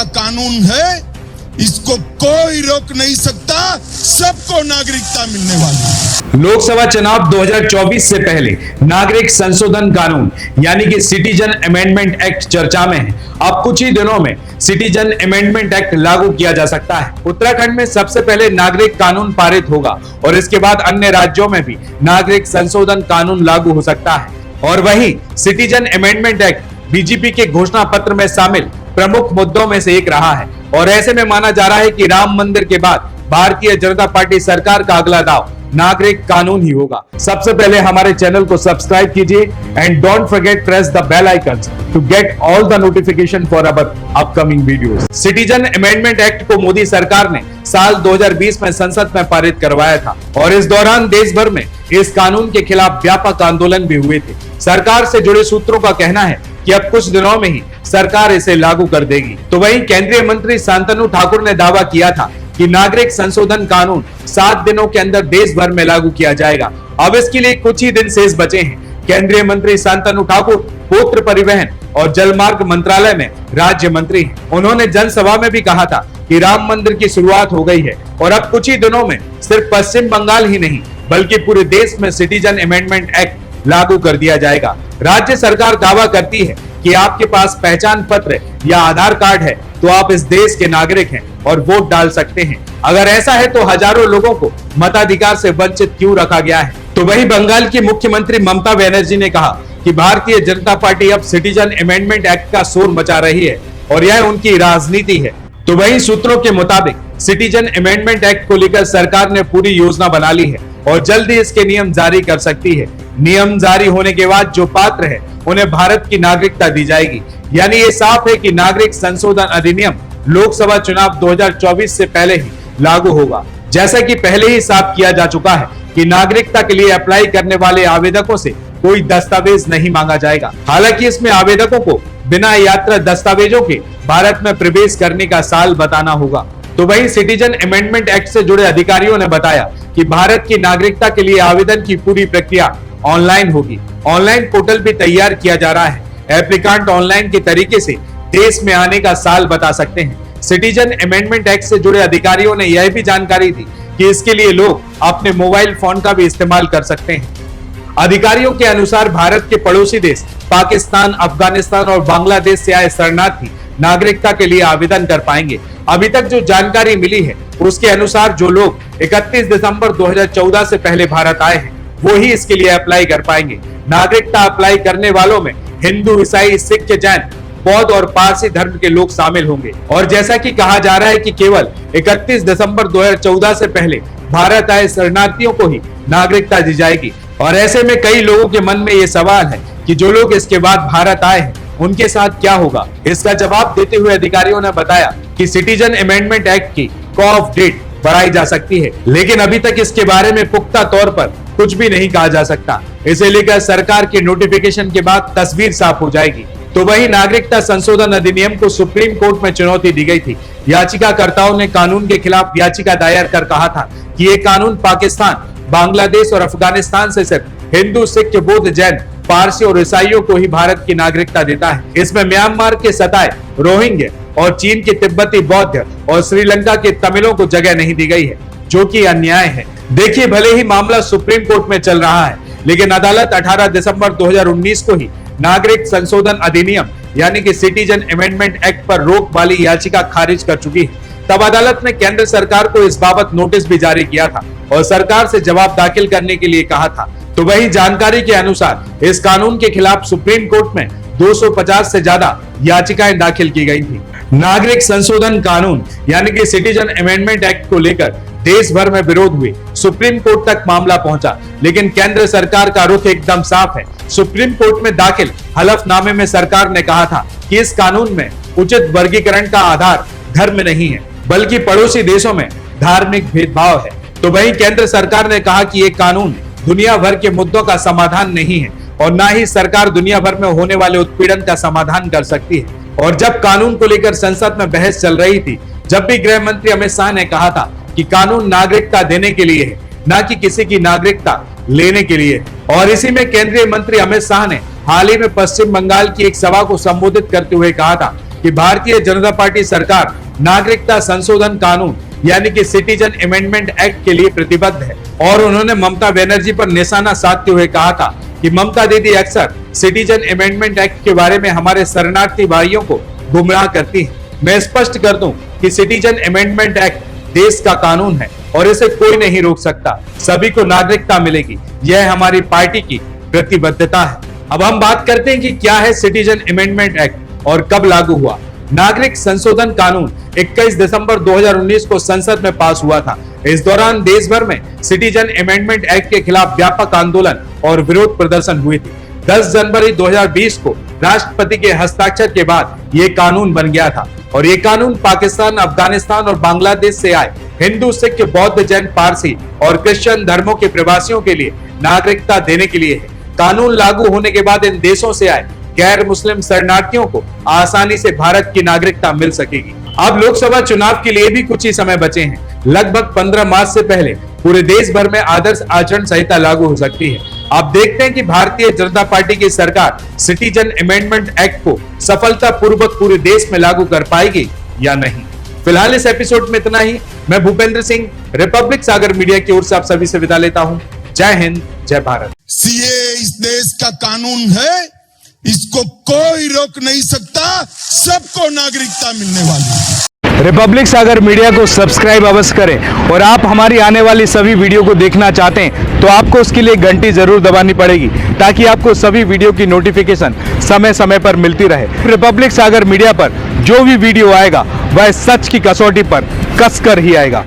का कानून है, इसको कोई रोक नहीं सकता, सबको नागरिकता मिलने वाली है। लोकसभा चुनाव 2024 से पहले नागरिक संशोधन कानून यानी कि सिटीजन अमेंडमेंट एक्ट चर्चा में है। अब कुछ ही दिनों में सिटीजन अमेंडमेंट एक्ट लागू किया जा सकता है। उत्तराखंड में सबसे पहले नागरिक कानून पारित होगा और इसके बाद अन्य राज्यों में भी नागरिक संशोधन कानून लागू हो सकता है। और वहीं सिटीजन अमेंडमेंट एक्ट बीजेपी के घोषणा पत्र में शामिल प्रमुख मुद्दों में से एक रहा है और ऐसे में माना जा रहा है कि राम मंदिर के बाद भारतीय जनता पार्टी सरकार का अगला दाव नागरिक कानून ही होगा। सबसे पहले हमारे चैनल को सब्सक्राइब कीजिए and don't forget press the bell icon to get all the notification for our upcoming videos. Citizen amendment act को मोदी सरकार ने साल 2020 में संसद में पारित करवाया था और इस दौरान देश भर में इस कानून के खिलाफ व्यापक आंदोलन भी हुए थे। सरकार से जुड़े सूत्रों का कहना है कि अब कुछ दिनों में ही सरकार इसे लागू कर देगी। तो वहीं केंद्रीय मंत्री शांतनु ठाकुर ने दावा किया था कि नागरिक संशोधन कानून 7 दिनों के अंदर देश भर में लागू किया जाएगा। अब इसके लिए कुछ ही दिन शेष बचे हैं। केंद्रीय मंत्री शांतनु ठाकुर पुत्र परिवहन और जलमार्ग मंत्रालय में राज्य मंत्री हैं। उन्होंने जनसभा में भी कहा था कि राम मंदिर की शुरुआत हो गई है और अब कुछ ही दिनों में सिर्फ पश्चिम बंगाल ही नहीं बल्कि पूरे देश में सिटीजन अमेंडमेंट एक्ट लागू कर दिया जाएगा। राज्य सरकार दावा करती है कि आपके पास पहचान पत्र या आधार कार्ड है तो आप इस देश के नागरिक हैं और वोट डाल सकते हैं। अगर ऐसा है तो हजारों लोगों को मताधिकार से वंचित क्यों रखा गया है। तो वहीं बंगाल की मुख्यमंत्री ममता बनर्जी ने कहा कि भारतीय जनता पार्टी अब सिटीजन अमेंडमेंट एक्ट का शोर मचा रही है और यह उनकी राजनीति है। तो वहीं सूत्रों के मुताबिक सिटीजन अमेंडमेंट एक्ट को लेकर सरकार ने पूरी योजना बना ली है और जल्द ही इसके नियम जारी कर सकती है। नियम जारी होने के बाद जो पात्र है उन्हें भारत की नागरिकता दी जाएगी। यानी ये साफ है कि नागरिक संशोधन अधिनियम लोकसभा चुनाव 2024 से पहले ही लागू होगा। जैसा कि पहले ही साफ किया जा चुका है कि नागरिकता के लिए अप्लाई करने वाले आवेदकों से कोई दस्तावेज नहीं मांगा जाएगा। हालांकि इसमें आवेदकों को बिना यात्रा दस्तावेजों के भारत में प्रवेश करने का साल बताना होगा। तो वहीं सिटीजन अमेंडमेंट एक्ट से जुड़े अधिकारियों ने बताया कि भारत की नागरिकता के लिए आवेदन की पूरी प्रक्रिया ऑनलाइन होगी। ऑनलाइन पोर्टल भी तैयार किया जा रहा है। एप्लीकेंट ऑनलाइन के तरीके से देश में आने का साल बता सकते हैं। सिटीजन अमेंडमेंट एक्ट से जुड़े अधिकारियों ने यह भी जानकारी दी कि इसके लिए लोग अपने मोबाइल फोन का भी इस्तेमाल कर सकते हैं। अधिकारियों के अनुसार भारत के पड़ोसी देश पाकिस्तान, अफगानिस्तान और बांग्लादेश से आए शरणार्थी नागरिकता के लिए आवेदन कर पाएंगे। अभी तक जो जानकारी मिली है उसके अनुसार जो लोग 31 दिसंबर 2014 से पहले भारत आए हैं वो ही इसके लिए अप्लाई कर पाएंगे। नागरिकता अप्लाई करने वालों में हिंदू, ईसाई, सिख, जैन, बौद्ध और पारसी धर्म के लोग शामिल होंगे। और जैसा कि कहा जा रहा है कि केवल 31 दिसंबर 2014 से पहले भारत आए शरणार्थियों को ही नागरिकता दी जाएगी। और ऐसे में कई लोगों के मन में ये सवाल है कि जो लोग इसके बाद भारत आए हैं उनके साथ क्या होगा। इसका जवाब देते हुए अधिकारियों ने बताया कि सिटीजन अमेंडमेंट एक्ट की ऑफ डेट बढ़ाई जा सकती है, लेकिन अभी तक इसके बारे में पुख्ता तौर पर कुछ भी नहीं कहा जा सकता। इसे लेकर सरकार के नोटिफिकेशन के बाद तस्वीर साफ हो जाएगी। तो वही नागरिकता संशोधन अधिनियम को सुप्रीम कोर्ट में चुनौती दी गई थी। याचिकाकर्ताओं ने कानून के खिलाफ याचिका दायर कर कहा था कि ये कानून पाकिस्तान, बांग्लादेश और अफगानिस्तान से सिर्फ हिंदू, सिख, बौद्ध, जैन, पारसी और ईसाइयों को ही भारत की नागरिकता देता है। इसमें म्यांमार के सताए रोहिंग्या और चीन के तिब्बती बौद्ध और श्रीलंका के तमिलों को जगह नहीं दी गई है, जो कि अन्याय है। देखिए, भले ही मामला सुप्रीम कोर्ट में चल रहा है, लेकिन अदालत 18 दिसंबर 2019 को ही नागरिक संशोधन अधिनियम यानी कि सिटीजन अमेंडमेंट एक्ट पर रोक वाली याचिका खारिज कर चुकी है। तब अदालत ने केंद्र सरकार को इस बाबत नोटिस भी जारी किया था और सरकार से जवाब दाखिल करने के लिए कहा था। तो वही जानकारी के अनुसार इस कानून के खिलाफ सुप्रीम कोर्ट में 250 से ज्यादा याचिकाएं दाखिल की गई थी। नागरिक संशोधन कानून यानी कि सिटीजन अमेंडमेंट एक्ट को लेकर देश भर में विरोध हुए। सुप्रीम कोर्ट तक मामला पहुंचा, लेकिन केंद्र सरकार का रुख एकदम साफ है। सुप्रीम कोर्ट में दाखिल हलफनामे में सरकार ने कहा था कि इस कानून में उचित वर्गीकरण का आधार धर्म नहीं है, बल्कि पड़ोसी देशों में धार्मिक भेदभाव है। तो वहीं केंद्र सरकार ने कहा कि ये कानून दुनिया भर के मुद्दों का समाधान नहीं है और ना ही सरकार दुनिया भर में होने वाले उत्पीड़न का समाधान कर सकती है। और जब कानून को लेकर संसद में बहस चल रही थी, जब भी गृह मंत्री अमित शाह ने कहा था कि कानून नागरिकता देने के लिए है, ना कि किसी की नागरिकता लेने के लिए। और इसी में केंद्रीय मंत्री अमित शाह ने हाल ही में पश्चिम बंगाल की एक सभा को संबोधित करते हुए कहा था कि भारतीय जनता पार्टी सरकार नागरिकता संशोधन कानून यानी कि सिटीजन अमेंडमेंट एक्ट के लिए प्रतिबद्ध है। और उन्होंने ममता बनर्जी पर निशाना साधते हुए कहा था कि ममता दीदी अक्सर सिटीजन अमेंडमेंट एक्ट के बारे में हमारे शरणार्थी भाइयों को गुमराह करती है। मैं स्पष्ट कर दूं कि सिटीजन अमेंडमेंट एक्ट देश का कानून है और इसे कोई नहीं रोक सकता। सभी को नागरिकता मिलेगी, यह हमारी पार्टी की प्रतिबद्धता है। अब हम बात करते हैं कि क्या है सिटीजन अमेंडमेंट एक्ट और कब लागू हुआ। नागरिक संशोधन कानून 21 दिसंबर 2019 को संसद में पास हुआ था। इस दौरान देश भर में सिटीजन अमेंडमेंट एक्ट के खिलाफ व्यापक आंदोलन और विरोध प्रदर्शन हुए थे। 10 जनवरी 2020 को राष्ट्रपति के हस्ताक्षर के बाद ये कानून बन गया था और ये कानून पाकिस्तान, अफगानिस्तान और बांग्लादेश से आए हिंदू, सिख, बौद्ध, जैन, पारसी और क्रिश्चियन धर्मों के प्रवासियों के लिए नागरिकता देने के लिए है। कानून लागू होने के बाद इन देशों से आए गैर मुस्लिम शरणार्थियों को आसानी से भारत की नागरिकता मिल सकेगी। अब लोकसभा चुनाव के लिए भी कुछ ही समय बचे हैं। लगभग 15 मार्च से पहले पूरे देश भर में आदर्श आचरण संहिता लागू हो सकती है। आप देखते हैं कि भारतीय जनता पार्टी की सरकार सिटीजन अमेंडमेंट एक्ट को सफलतापूर्वक पूरे देश में लागू कर पाएगी या नहीं। फिलहाल इस एपिसोड में इतना ही। मैं भूपेंद्र सिंह, रिपब्लिक सागर मीडिया की ओर से आप सभी से विदा लेता हूं। जय हिंद, जय भारत। सीए इस देश का कानून है, इसको कोई रोक नहीं सकता, सबको नागरिकता मिलने वाली है। रिपब्लिक सागर मीडिया को सब्सक्राइब अवश्य करें और आप हमारी आने वाली सभी वीडियो को देखना चाहते हैं तो आपको उसके लिए घंटी जरूर दबानी पड़ेगी ताकि आपको सभी वीडियो की नोटिफिकेशन समय समय पर मिलती रहे। रिपब्लिक सागर मीडिया पर जो भी वीडियो आएगा वह सच की कसौटी पर कसकर ही आएगा।